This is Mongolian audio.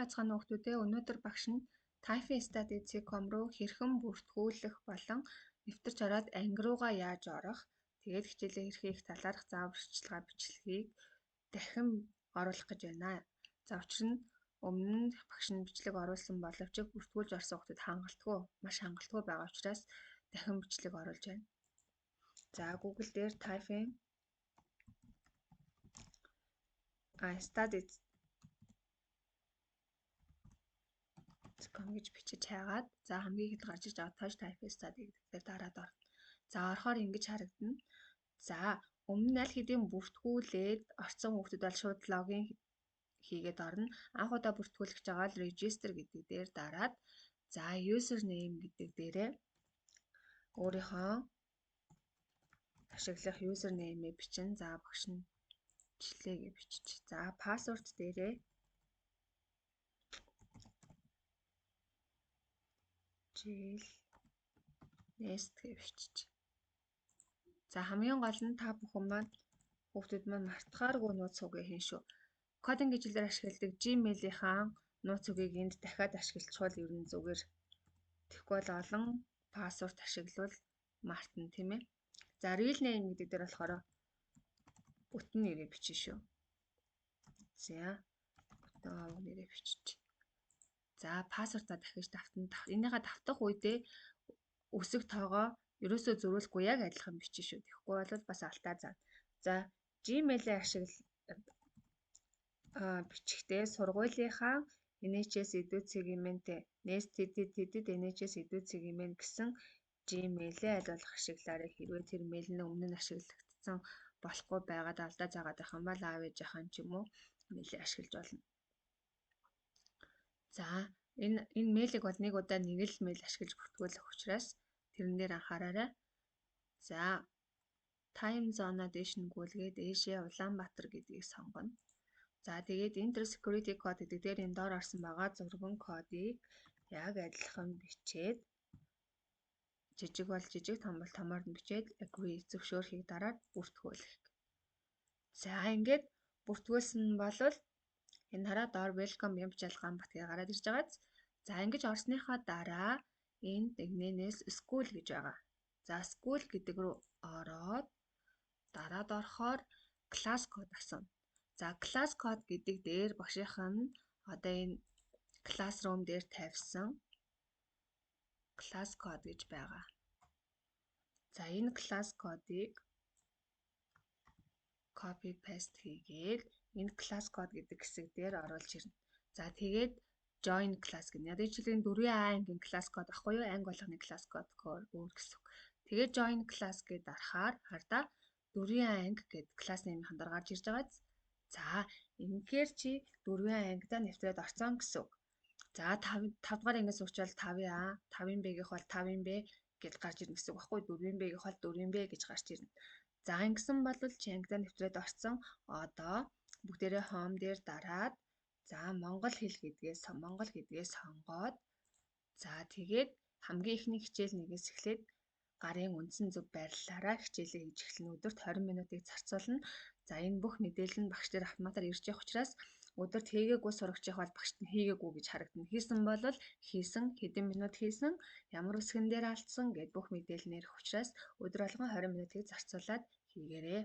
байцгаана уу хүүхдүүдээ. Өнөөдөр багш нь typing.study.com руу хэрхэн бүртгүүлэх болон нэвтэрч ороод анги руугаа яаж орох, тэгээд хичээлээ хэрхэн их талаарх заавар сурталчилгаа бичлэгийг дахин оруулах гэж байна. За учир нь өмнө нь багш нь бичлэг оруулсан боловч бүртгүүлж орсон хүүхдүүд маш хангалтгүй байгаа учраас дахин бичлэг оруулж байна. За Google дээр typing study.com гэж бичиж хайгаад за хамгийн ихэд гарч иж байгаа Touch Typing Study гэдэг дээр дараад орно. За орохоор ингэж харагдана. За өмнө нь аль хэдийн бүртгүүлээд орсон хүүхдүүд бол шууд логин хийгээд орно. Анх удаа бүртгүүлэх гэж байгаа бол register гэдэг дээр дараад за username гэдэг дээрээ өөрийнхөө ашиглах username-ийг бичин. За багш нь бичлэгээ гэж бичиж. За password дээрээ nest гэж бичиж. За хамгийн гол нь та бүхэн маань хүүхдүүд маань мартахааргүй нууц үгээ хийн шүү. Кодинг хичээлээр ашигладаг Gmail-ийнхаа нууц үгийг энд дахиад ашиглачвал ер нь зүгээр. Тэгэхгүй бол олон пассворд ашиглавал мартна тийм ээ. За real name гэдэг дээр болохоор бүтэн нэрээ бичнэ шүү. За бүтэн нэрээ бичиж. За пассвордаа дахиж давтана. Энийгээ давтах үедээ өсөх тоогоо ерөөсөө зөрүүлэхгүй яг адилхан бичнэ шүү. Тэгэхгүй бол бас алтаа заа. За Gmail-ийг бичихдээ сургуулийнхаа NHS эдүүд сегментээ NHS эдүүд сегмент гэсэн Gmail-ээ аль болох ашиглаарай. Хэрвээ тэр мэйл нь өмнө нь ашиглагдсан болохгүй байгаад алдаа заагаад байх юм бол аав ээжийнхэн ч юм уу мэйлээ ашиглаж болно. За энэ мэйлийг бол нэг удаа нэг л мэйл ашиглаж бүртгүүлэх учраас тэрэн дээр анхаараарай. За time zone дэшнгүүлгээд Asia Улаанбаатар гэдгийг сонгоно. За тэгээд enter security code гэдэг дээр энэ доор орсон байгаа зурган кодыг яг адилхан бичээд жижиг бол жижиг, том бол томоор нь бичээд agree зөвшөөрөхийг дараад бүртгүүлэх. За ингээд бүртгүүлсэн болвол энэ хараа доор welcome Ямбчал Ганбат гэж гараад ирж байгааз. За ингэж орсныхаа дараа энд нэгнээс school гэж байгаа. За school гэдэг рүү ороод дараад орохоор class code асууна. За class code гэдэг дээр багшийнх нь одоо энэ classroom дээр тавьсан class code гэж байгаа. За энэ class code-ыг copy paste хийгээд энэ class code гэдэг хэсэг дээр оруулж ирнэ. За тэгээд join class гэнэ. Яг жишээлбэл 4А ангийн class code ахгүй юу? Анги болгоны class code өөр гэсэн үг. Тэгээд join class гэдээ дарахаар хардаа 4А анги гэдэг class name-ийн дор гарч ирж байгааз. За ингээр чи 4А ангидаа нэвтрээд орсон гэсэн үг. За 5 дугаар ангиас уучвал 5А, 5-ын Б-гийнх бол 5-ын Б гэж гарч ирнэ гэсэн үг байхгүй 4-ийн Б-гийнх бол 4-ийн Б гэж гарч ирнэ. За ингэсэн бол чи ангидаа нэвтрээд орсон. Одоо бүгдээрээ home дээр дараад за монгол гэдгээ сонгоод за тэгээд хамгийн ихний хичээл нэгээс эхлээд гарын үндсэн зөв байрлалаараа хичээлээ хийж эхлэнэ. Өдөрт 20 минутыг зарцуулна. За энэ бүх мэдээлэл нь багш дээр автоматар ирж явах учраас өдөрт хийгээгүй сурагчийн бол багшд нь хийгээгүй гэж харагдана. Хийсэн бол хийсэн, хэдэн минут хийсэн, ямар үсгэн дээр алдсан гэд бүх мэдээлэл нэрх учраас өдөр болгон 20 минутыг зарцуулаад хийгээрэй.